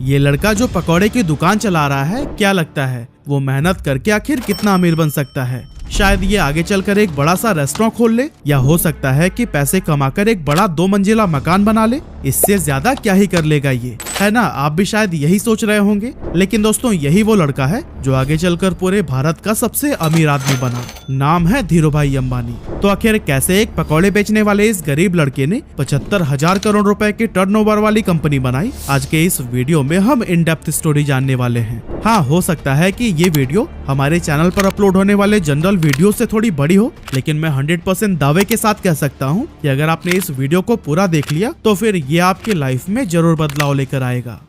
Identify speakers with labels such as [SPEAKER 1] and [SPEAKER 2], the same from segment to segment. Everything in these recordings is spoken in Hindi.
[SPEAKER 1] ये लड़का जो पकौड़े की दुकान चला रहा है, क्या लगता है वो मेहनत करके आखिर कितना अमीर बन सकता है? शायद ये आगे चलकर एक बड़ा सा रेस्टोरेंट खोल ले, या हो सकता है कि पैसे कमाकर एक बड़ा 2 मंजिला मकान बना ले। इससे ज्यादा क्या ही कर लेगा ये, है ना? आप भी शायद यही सोच रहे होंगे। लेकिन दोस्तों, यही वो लड़का है जो आगे चलकर पूरे भारत का सबसे अमीर आदमी बना। नाम है धीरूभाई अंबानी। तो आखिर कैसे एक पकौड़े बेचने वाले इस गरीब लड़के ने 75,000 करोड़ रुपए की टर्नओवर वाली कंपनी बनाई? आज के इस वीडियो में हम इन डेप्थ स्टोरी जानने वाले हैं। हाँ, हो सकता है कि ये वीडियो हमारे चैनल पर अपलोड होने वाले जनरल वीडियो से थोड़ी बड़ी हो, लेकिन मैं 100% दावे के साथ कह सकता हूँ कि अगर आपने इस वीडियो को पूरा देख लिया तो फिर ये आपकी लाइफ में जरूर बदलाव लेकर आएगा।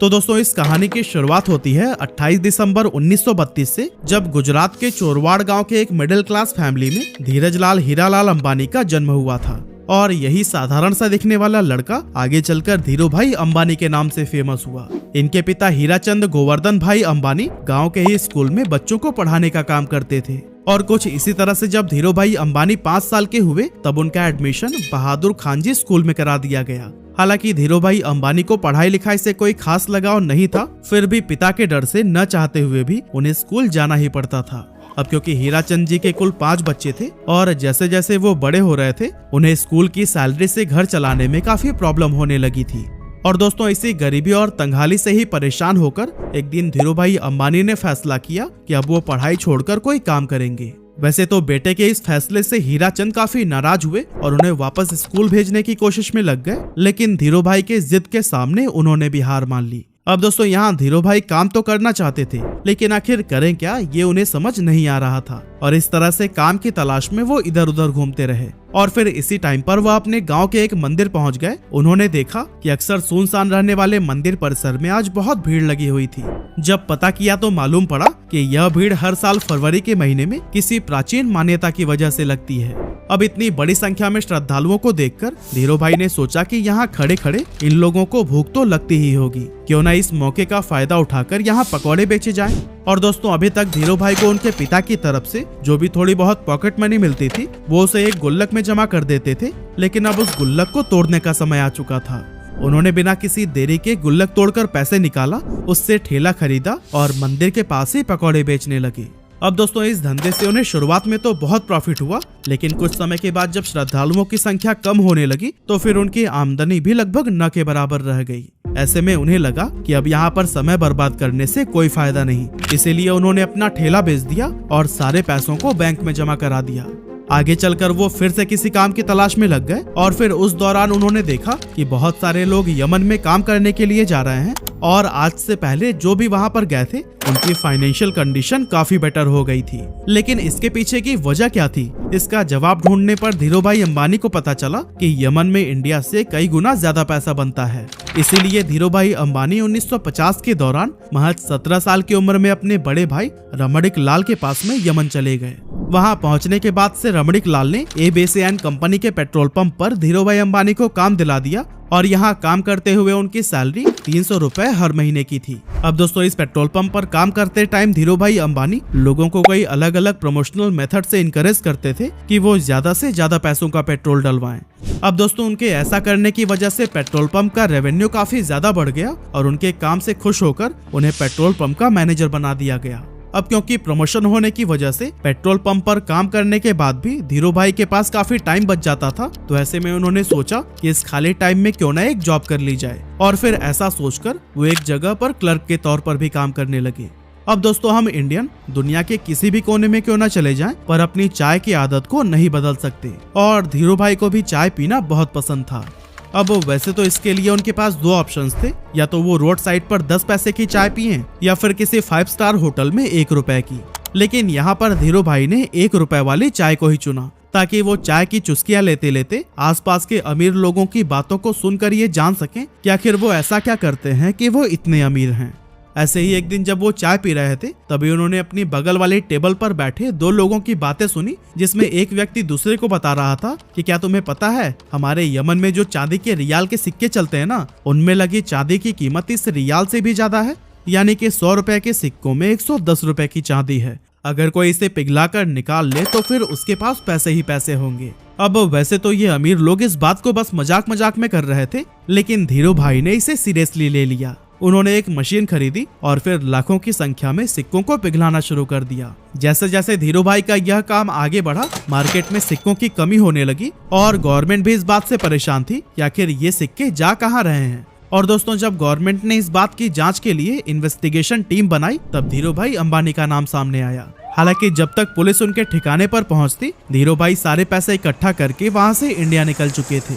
[SPEAKER 1] तो दोस्तों, इस कहानी की शुरुआत होती है 28 दिसंबर 1932 से, जब गुजरात के चोरवाड़ गांव के एक मिडिल क्लास फैमिली में धीरजलाल हीरालाल अंबानी का जन्म हुआ था। और यही साधारण सा दिखने वाला लड़का आगे चलकर धीरूभाई अंबानी के नाम से फेमस हुआ। इनके पिता हीराचंद गोवर्धन भाई अंबानी गांव के ही स्कूल में बच्चों को पढ़ाने का काम करते थे। और कुछ इसी तरह से जब धीरूभाई अंबानी 5 साल के हुए, तब उनका एडमिशन बहादुर खानजी स्कूल में करा दिया गया। हालांकि धीरूभाई अंबानी को पढ़ाई लिखाई से कोई खास लगाव नहीं था, फिर भी पिता के डर से न चाहते हुए भी उन्हें स्कूल जाना ही पड़ता था। अब क्योंकि हीराचंद जी के कुल 5 बच्चे थे और जैसे जैसे वो बड़े हो रहे थे, उन्हें स्कूल की सैलरी से घर चलाने में काफी प्रॉब्लम होने लगी थी। और दोस्तों, इसी गरीबी और तंगहाली से ही परेशान होकर एक दिन धीरूभाई अंबानी ने फैसला किया कि अब वो पढ़ाई छोड़कर कोई काम करेंगे। वैसे तो बेटे के इस फैसले से हीराचंद काफी नाराज हुए और उन्हें वापस स्कूल भेजने की कोशिश में लग गए, लेकिन धीरूभाई के जिद के सामने उन्होंने भी हार मान ली। अब दोस्तों, यहाँ धीरूभाई काम तो करना चाहते थे, लेकिन आखिर करें क्या, ये उन्हें समझ नहीं आ रहा था। और इस तरह से काम की तलाश में वो इधर उधर घूमते रहे। और फिर इसी टाइम पर वह अपने गांव के एक मंदिर पहुंच गए। उन्होंने देखा कि अक्सर सुनसान रहने वाले मंदिर परिसर में आज बहुत भीड़ लगी हुई थी। जब पता किया तो मालूम पड़ा कि यह भीड़ हर साल फरवरी के महीने में किसी प्राचीन मान्यता की वजह से लगती है। अब इतनी बड़ी संख्या में श्रद्धालुओं को देखकर धीरूभाई ने सोचा कि यहाँ खड़े खड़े इन लोगों को भूख तो लगती ही होगी, क्यों न इस मौके का फायदा उठाकर यहाँ पकौड़े बेचे जाएं। और दोस्तों, अभी तक धीरूभाई को उनके पिता की तरफ से जो भी थोड़ी बहुत पॉकेट मनी मिलती थी, वो उसे एक गुल्लक में जमा कर देते थे। लेकिन अब उस गुल्लक को तोड़ने का समय आ चुका था। उन्होंने बिना किसी देरी के गुल्लक तोड़कर पैसे निकाला, उससे ठेला खरीदा और मंदिर के पास ही पकौड़े बेचने लगे। अब दोस्तों, इस धंधे से उन्हें शुरुआत में तो बहुत प्रॉफिट हुआ, लेकिन कुछ समय के बाद जब श्रद्धालुओं की संख्या कम होने लगी तो फिर उनकी आमदनी भी लगभग न के बराबर रह गई। ऐसे में उन्हें लगा कि अब यहाँ पर समय बर्बाद करने से कोई फायदा नहीं, इसीलिए उन्होंने अपना ठेला बेच दिया और सारे पैसों को बैंक में जमा करा दिया। आगे चलकर वो फिर से किसी काम की तलाश में लग गए और फिर उस दौरान उन्होंने देखा कि बहुत सारे लोग यमन में काम करने के लिए जा रहे हैं और आज से पहले जो भी वहाँ पर गए थे उनकी फाइनेंशियल कंडीशन काफी बेटर हो गई थी। लेकिन इसके पीछे की वजह क्या थी, इसका जवाब ढूंढने पर धीरूभाई अंबानी को पता चला कि यमन में इंडिया से कई गुना ज्यादा पैसा बनता है। इसीलिए धीरूभाई अंबानी 1950 के दौरान महज 17 साल की उम्र में अपने बड़े भाई रमणिक लाल के पास में यमन चले गए। वहां पहुंचने के बाद से रमणिक लाल ने एबीसीएन कंपनी के पेट्रोल पंप पर धीरूभाई अंबानी को काम दिला दिया और यहाँ काम करते हुए उनकी सैलरी 300 रुपए हर महीने की थी। अब दोस्तों, इस पेट्रोल पंप पर काम करते टाइम धीरूभाई अंबानी लोगों को कई अलग अलग प्रमोशनल मेथड से इनकरेज करते थे कि वो ज्यादा से ज्यादा पैसों का पेट्रोल डलवाएं। अब दोस्तों, उनके ऐसा करने की वजह से पेट्रोल पंप का रेवेन्यू काफी ज्यादा बढ़ गया और उनके काम से खुश होकर उन्हें पेट्रोल पंप का मैनेजर बना दिया गया। अब क्योंकि प्रमोशन होने की वजह से पेट्रोल पंप पर काम करने के बाद भी धीरूभाई के पास काफी टाइम बच जाता था, तो ऐसे में उन्होंने सोचा कि इस खाली टाइम में क्यों ना एक जॉब कर ली जाए। और फिर ऐसा सोचकर वो एक जगह पर क्लर्क के तौर पर भी काम करने लगे। अब दोस्तों, हम इंडियन दुनिया के किसी भी कोने में क्यों ना चले जाएं, पर अपनी चाय की आदत को नहीं बदल सकते। और धीरूभाई को भी चाय पीना बहुत पसंद था। अब वैसे तो इसके लिए उनके पास 2 ऑप्शंस थे, या तो वो रोड साइड पर 10 पैसे की चाय पिए या फिर किसी 5 स्टार होटल में 1 रुपए की। लेकिन यहाँ पर धीरूभाई ने 1 रुपए वाली चाय को ही चुना, ताकि वो चाय की चुस्कियां लेते लेते आसपास के अमीर लोगों की बातों को सुनकर ये जान सकें कि आखिर वो ऐसा क्या करते हैं कि वो इतने अमीर हैं। ऐसे ही एक दिन जब वो चाय पी रहे थे, तभी उन्होंने अपनी बगल वाली टेबल पर बैठे 2 लोगों की बातें सुनी, जिसमें एक व्यक्ति दूसरे को बता रहा था कि क्या तुम्हें पता है, हमारे यमन में जो चांदी के रियाल के सिक्के चलते हैं ना, उनमें लगी चांदी की कीमत इस रियाल से भी ज्यादा है। यानी कि 100 रुपए के सिक्कों में 110 रुपए की चांदी है। अगर कोई इसे पिघलाकर निकाल ले तो फिर उसके पास पैसे ही पैसे होंगे। अब वैसे तो ये अमीर लोग इस बात को बस मजाक मजाक में कर रहे थे, लेकिन धीरू भाई ने इसे सीरियसली ले लिया। उन्होंने एक मशीन खरीदी और फिर लाखों की संख्या में सिक्कों को पिघलाना शुरू कर दिया। जैसे जैसे धीरू भाई का यह काम आगे बढ़ा, मार्केट में सिक्कों की कमी होने लगी और गवर्नमेंट भी इस बात से परेशान थी कि आखिर ये सिक्के जा कहाँ रहे हैं। और दोस्तों, जब गवर्नमेंट ने इस बात की जांच के लिए इन्वेस्टिगेशन टीम बनाई, तब धीरू भाई अंबानी का नाम सामने आया। हालांकि जब तक पुलिस उनके ठिकाने पर पहुंचती, धीरू भाई सारे पैसे इकट्ठा करके वहां से इंडिया निकल चुके थे।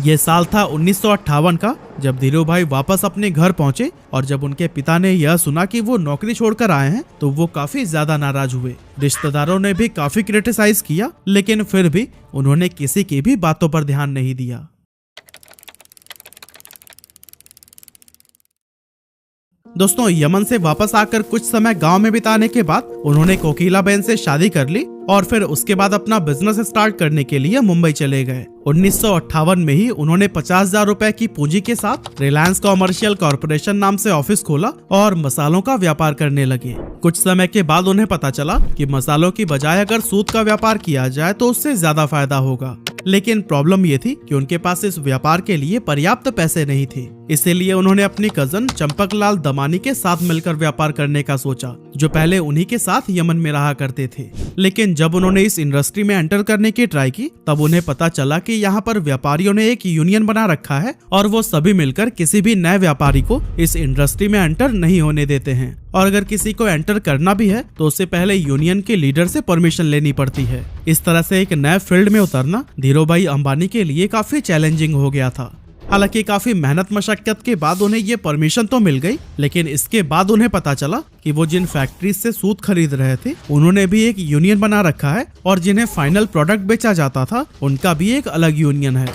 [SPEAKER 1] ये साल था 1958 का, जब धीरू भाई वापस अपने घर पहुंचे और जब उनके पिता ने यह सुना कि वो नौकरी छोड़कर आए हैं, तो वो काफी ज्यादा नाराज हुए। रिश्तेदारों ने भी काफी क्रिटिसाइज किया, लेकिन फिर भी उन्होंने किसी की भी बातों पर ध्यान नहीं दिया। दोस्तों, यमन से वापस आकर कुछ समय गांव में बिताने के बाद उन्होंने कोकिला बहन से शादी कर ली और फिर उसके बाद अपना बिजनेस स्टार्ट करने के लिए मुंबई चले गए। 1958 में ही उन्होंने 50,000 रुपए की पूंजी के साथ रिलायंस कॉमर्शियल कॉर्पोरेशन नाम से ऑफिस खोला और मसालों का व्यापार करने लगे। कुछ समय के बाद उन्हें पता चला कि मसालों की बजाय अगर सूत का व्यापार किया जाए तो उससे ज्यादा फायदा होगा, लेकिन प्रॉब्लम ये थी कि उनके पास इस व्यापार के लिए पर्याप्त पैसे नहीं थे। इसीलिए उन्होंने अपनी कजन चंपकलाल दमानी के साथ मिलकर व्यापार करने का सोचा, जो पहले उन्हीं के साथ यमन में रहा करते थे। लेकिन जब उन्होंने इस इंडस्ट्री में एंटर करने की ट्राई की, तब उन्हें पता चला कि यहाँ पर व्यापारियों ने एक यूनियन बना रखा है और वो सभी मिलकर किसी भी नए व्यापारी को इस इंडस्ट्री में एंटर नहीं होने देते हैं। और अगर किसी को एंटर करना भी है तो उससे पहले यूनियन के लीडर से परमिशन लेनी पड़ती है। इस तरह से एक नए फील्ड में उतरना धीरू भाई अंबानी के लिए काफी चैलेंजिंग हो गया था। हालांकि काफी मेहनत मशक्कत के बाद उन्हें ये परमिशन तो मिल गई, लेकिन इसके बाद उन्हें पता चला कि वो जिन फैक्ट्रीज से सूत खरीद रहे थे, उन्होंने भी एक यूनियन बना रखा है और जिन्हें फाइनल प्रोडक्ट बेचा जाता था, उनका भी एक अलग यूनियन है।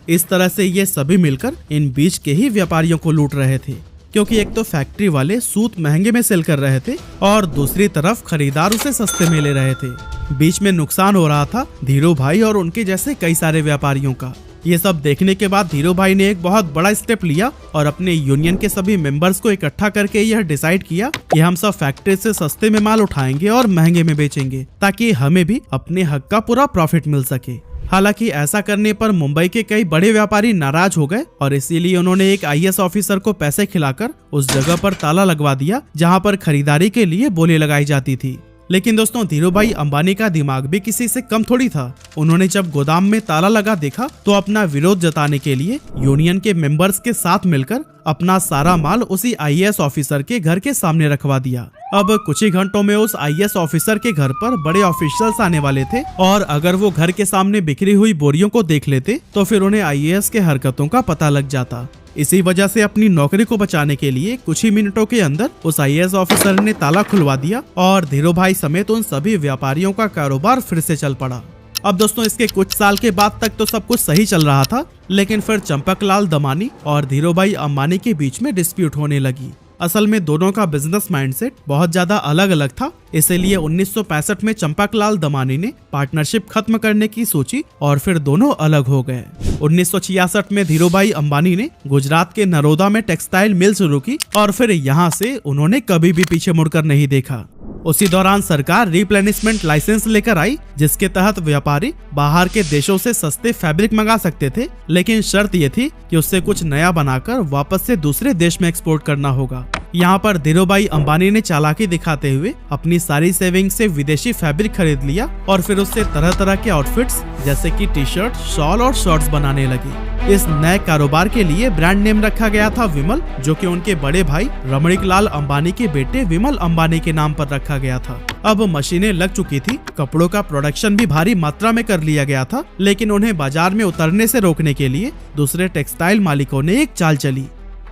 [SPEAKER 1] इस तरह से ये सभी मिलकर इन बीच के ही व्यापारियों को लूट रहे थे, क्योंकि एक तो फैक्ट्री वाले सूत महंगे में सेल कर रहे थे और दूसरी तरफ खरीदार उसे सस्ते में ले रहे थे। बीच में नुकसान हो रहा था धीरू भाई और उनके जैसे कई सारे व्यापारियों का। ये सब देखने के बाद धीरू भाई ने एक बहुत बड़ा स्टेप लिया और अपने यूनियन के सभी मेंबर्स को इकट्ठा करके यह डिसाइड किया कि हम सब फैक्ट्री से सस्ते में माल उठाएंगे और महंगे में बेचेंगे, ताकि हमें भी अपने हक का पूरा प्रॉफिट मिल सके। हालांकि ऐसा करने पर मुंबई के कई बड़े व्यापारी नाराज हो गए और इसीलिए उन्होंने एक IAS ऑफिसर को पैसे खिलाकर उस जगह पर ताला लगवा दिया जहां पर खरीदारी के लिए बोली लगाई जाती थी। लेकिन दोस्तों, धीरू भाई अंबानी का दिमाग भी किसी से कम थोड़ी था। उन्होंने जब गोदाम में ताला लगा देखा तो अपना विरोध जताने के लिए यूनियन के मेंबर्स के साथ मिलकर अपना सारा माल उसी IAS ऑफिसर के घर के सामने रखवा दिया। अब कुछ ही घंटों में उस IAS ऑफिसर के घर पर बड़े ऑफिशियल्स आने वाले थे और अगर वो घर के सामने बिखरी हुई बोरियों को देख लेते तो फिर उन्हें IAS के हरकतों का पता लग जाता। इसी वजह से अपनी नौकरी को बचाने के लिए कुछ ही मिनटों के अंदर उस IAS ऑफिसर ने ताला खुलवा दिया और धीरू भाई समेत उन सभी व्यापारियों का कारोबार फिर से चल पड़ा। अब दोस्तों, इसके कुछ साल के बाद तक तो सब कुछ सही चल रहा था, लेकिन फिर चंपकलाल दमानी और धीरू भाई अंबानी के बीच में डिस्प्यूट होने लगी। असल में दोनों का बिजनेस माइंडसेट बहुत ज्यादा अलग अलग था, इसीलिए 1965 में चंपकलाल दमानी ने पार्टनरशिप खत्म करने की सोची और फिर दोनों अलग हो गए। 1966 में धीरू भाई अंबानी ने गुजरात के नरोदा में टेक्सटाइल मिल शुरू की और फिर यहाँ से उन्होंने कभी भी पीछे मुड़कर नहीं देखा। उसी दौरान सरकार रिप्लेनिशमेंट लाइसेंस लेकर आई, जिसके तहत व्यापारी बाहर के देशों से सस्ते फैब्रिक मंगा सकते थे, लेकिन शर्त ये थी कि उससे कुछ नया बनाकर वापस से दूसरे देश में एक्सपोर्ट करना होगा। यहाँ पर धीरू भाई अंबानी ने चालाकी दिखाते हुए अपनी सारी सेविंग से विदेशी फैब्रिक खरीद लिया और फिर उससे तरह तरह के आउटफिट्स जैसे कि टी-शर्ट, शॉल और शॉर्ट्स बनाने लगी। इस नए कारोबार के लिए ब्रांड नेम रखा गया था विमल, जो कि उनके बड़े भाई रमणीकलाल अंबानी के बेटे विमल अंबानी के नाम पर रखा गया था। अब मशीनें लग चुकी थी, कपड़ों का प्रोडक्शन भी भारी मात्रा में कर लिया गया था, लेकिन उन्हें बाजार में उतरने से रोकने के लिए दूसरे टेक्सटाइल मालिकों ने एक चाल चली।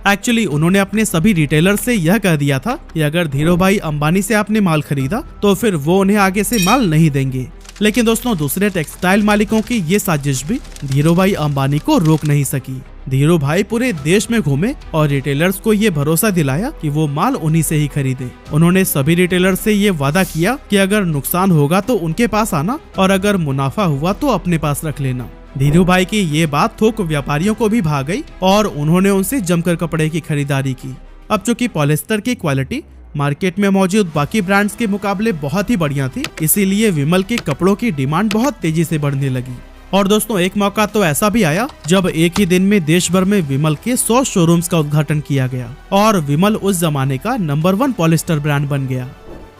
[SPEAKER 1] एक्चुअली उन्होंने अपने सभी रिटेलर से यह कह दिया था कि अगर धीरू भाई अंबानी से आपने माल खरीदा तो फिर वो उन्हें आगे से माल नहीं देंगे। लेकिन दोस्तों, दूसरे टेक्सटाइल मालिकों की ये साजिश भी धीरू भाई अंबानी को रोक नहीं सकी। धीरू भाई पूरे देश में घूमे और रिटेलर्स को ये भरोसा दिलाया कि वो माल उन्हीं से ही खरीदे। उन्होंने सभी रिटेलर्स से ये वादा किया कि अगर नुकसान होगा तो उनके पास आना और अगर मुनाफा हुआ तो अपने पास रख लेना। धीरू भाई की ये बात थोक व्यापारियों को भी भा गई और उन्होंने उनसे जमकर कपड़े की खरीदारी की। अब चूंकि पॉलिस्टर की क्वालिटी मार्केट में मौजूद बाकी ब्रांड्स के मुकाबले बहुत ही बढ़िया थी, इसीलिए विमल के कपड़ों की डिमांड बहुत तेजी से बढ़ने लगी। और दोस्तों एक मौका तो ऐसा भी आया जब एक ही दिन में देश भर में विमल के 100 शोरूम्स का उद्घाटन किया गया और विमल उस जमाने का नंबर 1 पॉलिस्टर ब्रांड बन गया।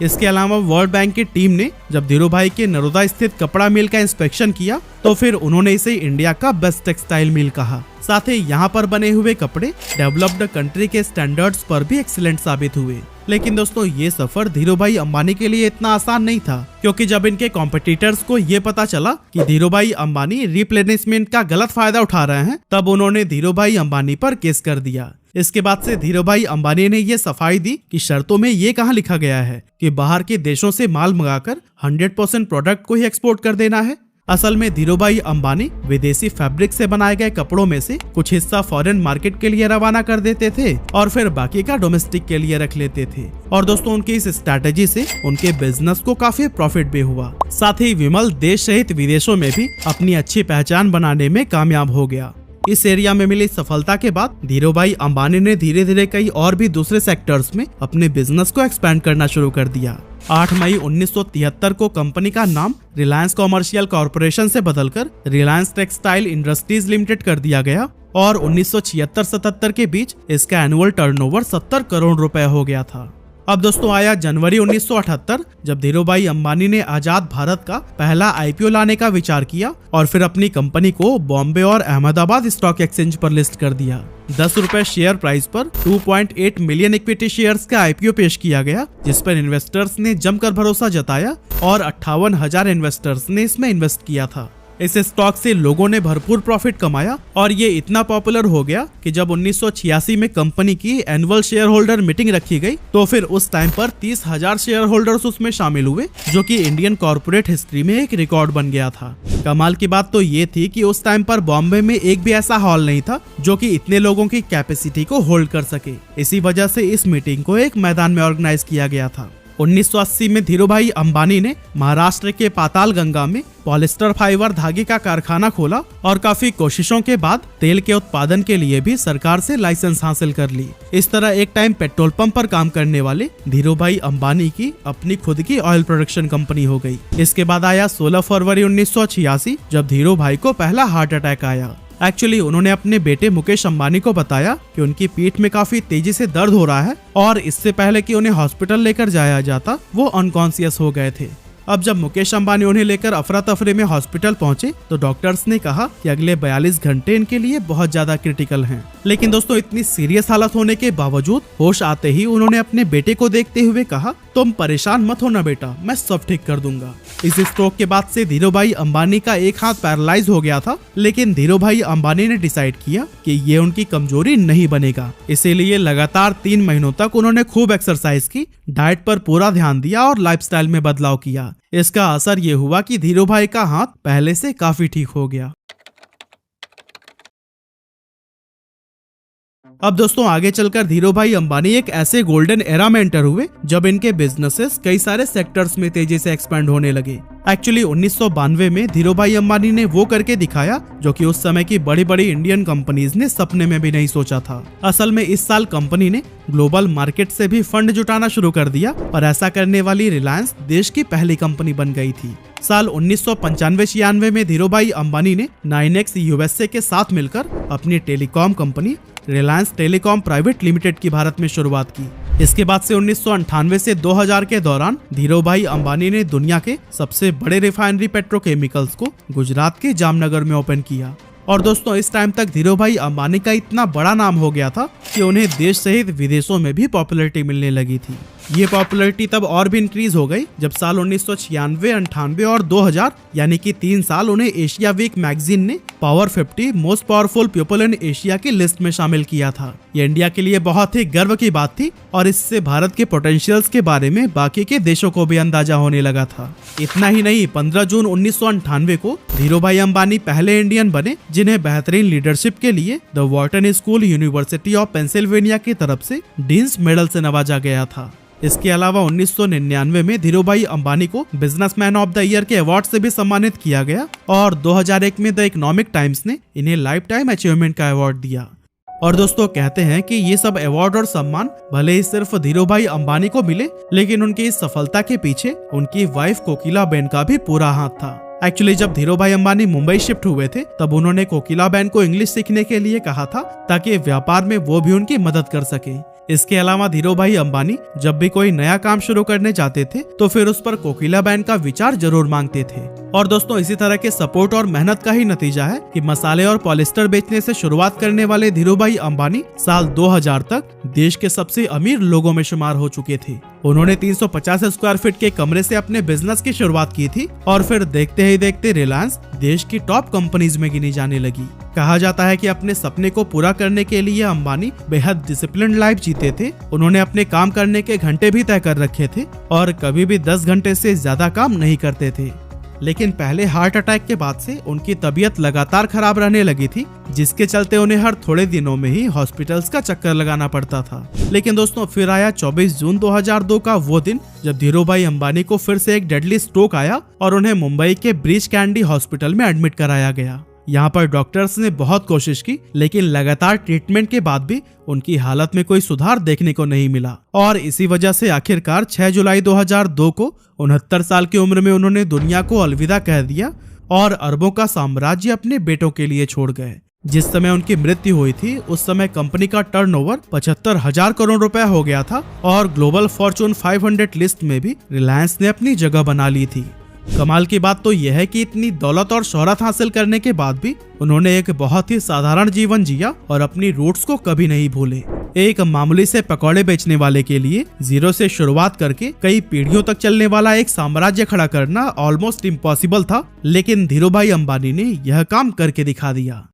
[SPEAKER 1] इसके अलावा वर्ल्ड बैंक की टीम ने जब धीरू भाई के नरोदा स्थित कपड़ा मिल का इंस्पेक्शन किया तो फिर उन्होंने इसे इंडिया का बेस्ट टेक्सटाइल मिल कहा। साथ ही यहाँ पर बने हुए कपड़े डेवलप्ड कंट्री के स्टैंडर्ड्स पर भी एक्सीलेंट साबित हुए। लेकिन दोस्तों ये सफर धीरू भाई अंबानी के लिए इतना आसान नहीं था, क्योंकि जब इनके कॉम्पिटिटर्स को ये पता चला कि धीरू भाई अंबानी रिप्लेनिशमेंट का गलत फायदा उठा रहे हैं, तब उन्होंने धीरू भाई अंबानी पर केस कर दिया। इसके बाद से धीरू भाई अंबानी ने ये सफाई दी कि शर्तों में ये कहाँ लिखा गया है कि बाहर के देशों से माल मंगाकर 100% प्रोडक्ट को ही एक्सपोर्ट कर देना है। असल में धीरू भाई अंबानी विदेशी फैब्रिक से बनाए गए कपड़ों में से कुछ हिस्सा फॉरेन मार्केट के लिए रवाना कर देते थे और फिर बाकी का डोमेस्टिक के लिए रख लेते थे। और दोस्तों उनकी इस स्ट्रैटेजी से उनके बिजनेस को काफी प्रॉफिट भी हुआ। साथ ही विमल देश सहित विदेशों में भी अपनी अच्छी पहचान बनाने में कामयाब हो गया। इस एरिया में मिली सफलता के बाद धीरू भाई अंबानी ने धीरे धीरे कई और भी दूसरे सेक्टर्स में अपने बिजनेस को एक्सपैंड करना शुरू कर दिया। 8 मई 1973 को कंपनी का नाम रिलायंस कॉमर्शियल कॉर्पोरेशन से बदलकर रिलायंस टेक्सटाइल इंडस्ट्रीज लिमिटेड कर दिया गया और 1976-77 के बीच इसका एनुअल टर्नओवर 70 करोड़ रुपए हो गया था। अब दोस्तों आया जनवरी 1978, जब धीरू भाई अंबानी ने आजाद भारत का पहला आईपीओ लाने का विचार किया और फिर अपनी कंपनी को बॉम्बे और अहमदाबाद स्टॉक एक्सचेंज पर लिस्ट कर दिया। 10 रुपए शेयर प्राइस पर 2.8 मिलियन इक्विटी शेयर्स का आईपीओ पेश किया गया, जिस पर इन्वेस्टर्स ने जमकर भरोसा जताया और 58,000 इन्वेस्टर्स ने इसमें इन्वेस्ट किया था। इस स्टॉक से लोगों ने भरपूर प्रॉफिट कमाया और ये इतना पॉपुलर हो गया कि जब 1986 में कंपनी की एनुअल शेयर होल्डर मीटिंग रखी गई तो फिर उस टाइम पर 30,000 शेयर होल्डर्स उसमें शामिल हुए, जो कि इंडियन कॉर्पोरेट हिस्ट्री में एक रिकॉर्ड बन गया था। कमाल की बात तो ये थी कि उस टाइम पर बॉम्बे में एक भी ऐसा हॉल नहीं था जो कि इतने लोगों की कैपेसिटी को होल्ड कर सके। इसी वजह से इस मीटिंग को एक मैदान में ऑर्गेनाइज किया गया था। 1980 में धीरू भाई अंबानी ने महाराष्ट्र के पाताल गंगा में पॉलिस्टर फाइबर धागे का कारखाना खोला और काफी कोशिशों के बाद तेल के उत्पादन के लिए भी सरकार से लाइसेंस हासिल कर ली। इस तरह एक टाइम पेट्रोल पंप पर काम करने वाले धीरू भाई अंबानी की अपनी खुद की ऑयल प्रोडक्शन कंपनी हो गई। इसके बाद आया 16 फरवरी 1986, जब धीरू भाई को पहला हार्ट अटैक आया। एक्चुअली उन्होंने अपने बेटे मुकेश अंबानी को बताया कि उनकी पीठ में काफी तेजी से दर्द हो रहा है और इससे पहले कि उन्हें हॉस्पिटल लेकर जाया जाता वो अनकॉन्शियस हो गए थे। अब जब मुकेश अंबानी उन्हें लेकर अफरा तफरी में हॉस्पिटल पहुंचे तो डॉक्टर्स ने कहा कि अगले 42 घंटे इनके लिए बहुत ज्यादा क्रिटिकल हैं। लेकिन दोस्तों इतनी सीरियस हालत होने के बावजूद होश आते ही उन्होंने अपने बेटे को देखते हुए कहा, तुम परेशान मत होना बेटा, मैं सब ठीक कर दूंगा। इस स्ट्रोक के बाद से धीरू भाई अंबानी का एक हाथ पैरालाइज हो गया था, लेकिन धीरू भाई अंबानी ने डिसाइड किया कि ये उनकी कमजोरी नहीं बनेगा। इसीलिए लगातार 3 महीनों तक उन्होंने खूब एक्सरसाइज की, डाइट पर पूरा ध्यान दिया और लाइफस्टाइल में बदलाव किया। इसका असर ये हुआ कि धीरू भाई का हाथ पहले से काफी ठीक हो गया। अब दोस्तों आगे चलकर धीरू भाई अंबानी एक ऐसे गोल्डन एरा में एंटर हुए जब इनके बिजनेसेस कई सारे सेक्टर्स में तेजी से एक्सपेंड होने लगे। एक्चुअली 1992 में धीरू भाई अंबानी ने वो करके दिखाया जो कि उस समय की बड़ी बड़ी इंडियन कंपनीज ने सपने में भी नहीं सोचा था। असल में इस साल कंपनी ने ग्लोबल मार्केट से भी फंड जुटाना शुरू कर दिया और ऐसा करने वाली रिलायंस देश की पहली कंपनी बन गई थी। साल 1995-96 में धीरू भाई अंबानी ने 9X यूएसए के साथ मिलकर अपनी telecom company Reliance telecom private limited की भारत में शुरुआत की। इसके बाद से 1998 से 2000 के दौरान धीरू भाई अंबानी ने दुनिया के सबसे बड़े रिफाइनरी पेट्रोकेमिकल्स को गुजरात के जामनगर में ओपन किया। और दोस्तों इस टाइम तक धीरू भाई अंबानी का इतना बड़ा नाम हो गया था कि उन्हें देश सहित विदेशों में भी पॉपुलैरिटी मिलने लगी थी। ये पॉपुलैरिटी तब और भी इंक्रीज हो गई जब साल 1996, 98 और 2000 यानी कि 3 साल उन्हें एशिया वीक मैगजीन ने power 50 most powerful people in Asia की लिस्ट में शामिल किया था। ये इंडिया के लिए बहुत ही गर्व की बात थी और इससे भारत के पोटेंशियल्स के बारे में बाकी के देशों को भी अंदाजा होने लगा था। इतना ही नहीं, 15 जून 1998 को धीरू भाई अंबानी पहले इंडियन बने जिन्हें बेहतरीन लीडरशिप के लिए the Wharton school university of Pennsylvania की तरफ से डीन्स मेडल से नवाजा गया था। इसके अलावा 1999 में धीरू भाई अंबानी को बिजनेसमैन ऑफ द ईयर के अवार्ड से भी सम्मानित किया गया और 2001 में द इकोनॉमिक टाइम्स ने इन्हें लाइफ टाइम अचीवमेंट का अवार्ड दिया। और दोस्तों कहते हैं कि ये सब अवार्ड और सम्मान भले ही सिर्फ धीरू भाई अंबानी को मिले, लेकिन उनकी इस सफलता के पीछे उनकी वाइफ कोकिला बेन का भी पूरा हाथ था। एक्चुअली जब धीरूभाई अंबानी मुंबई शिफ्ट हुए थे तब उन्होंने कोकिलाबेन को इंग्लिश सीखने के लिए कहा था ताकि व्यापार में वो भी उनकी मदद कर सके। इसके अलावा धीरूभाई अंबानी जब भी कोई नया काम शुरू करने जाते थे तो फिर उस पर कोकिलाबेन का विचार जरूर मांगते थे। और दोस्तों इसी तरह के सपोर्ट और मेहनत का ही नतीजा है कि मसाले और पॉलिस्टर बेचने से शुरुआत करने वाले धीरूभाई अंबानी साल 2000 तक देश के सबसे अमीर लोगों में शुमार हो चुके थे। उन्होंने 350 स्क्वायर फीट के कमरे से अपने बिजनेस की शुरुआत की थी और फिर देखते ही देखते रिलायंस देश की टॉप कंपनीज में गिनी जाने लगी। कहा जाता है कि अपने सपने को पूरा करने के लिए अंबानी बेहद डिसिप्लिन्ड लाइफ जीते थे। उन्होंने अपने काम करने के घंटे भी तय कर रखे थे और कभी भी 10 घंटे से ज्यादा काम नहीं करते थे। लेकिन पहले हार्ट अटैक के बाद से उनकी तबीयत लगातार खराब रहने लगी थी, जिसके चलते उन्हें हर थोड़े दिनों में ही हॉस्पिटल्स का चक्कर लगाना पड़ता था। लेकिन दोस्तों फिर आया 24 जून 2002 का वो दिन जब धीरूभाई अंबानी को फिर से एक डेडली स्ट्रोक आया और उन्हें मुंबई के ब्रीच कैंडी हॉस्पिटल में एडमिट कराया गया। यहाँ पर डॉक्टर्स ने बहुत कोशिश की लेकिन लगातार ट्रीटमेंट के बाद भी उनकी हालत में कोई सुधार देखने को नहीं मिला और इसी वजह से आखिरकार 6 जुलाई 2002 को 69 साल की उम्र में उन्होंने दुनिया को अलविदा कह दिया और अरबों का साम्राज्य अपने बेटों के लिए छोड़ गए। जिस समय उनकी मृत्यु हुई थी उस समय कंपनी का टर्नओवर 75,000 करोड़ रुपए हो गया था और ग्लोबल फॉर्चून 500 लिस्ट में भी रिलायंस ने अपनी जगह बना ली थी। कमाल की बात तो यह है कि इतनी दौलत और शोहरत हासिल करने के बाद भी उन्होंने एक बहुत ही साधारण जीवन जिया और अपनी रूट्स को कभी नहीं भूले। एक मामूली से पकौड़े बेचने वाले के लिए जीरो से शुरुआत करके कई पीढ़ियों तक चलने वाला एक साम्राज्य खड़ा करना ऑलमोस्ट इम्पॉसिबल था, लेकिन धीरूभाई अंबानी ने यह काम करके दिखा दिया।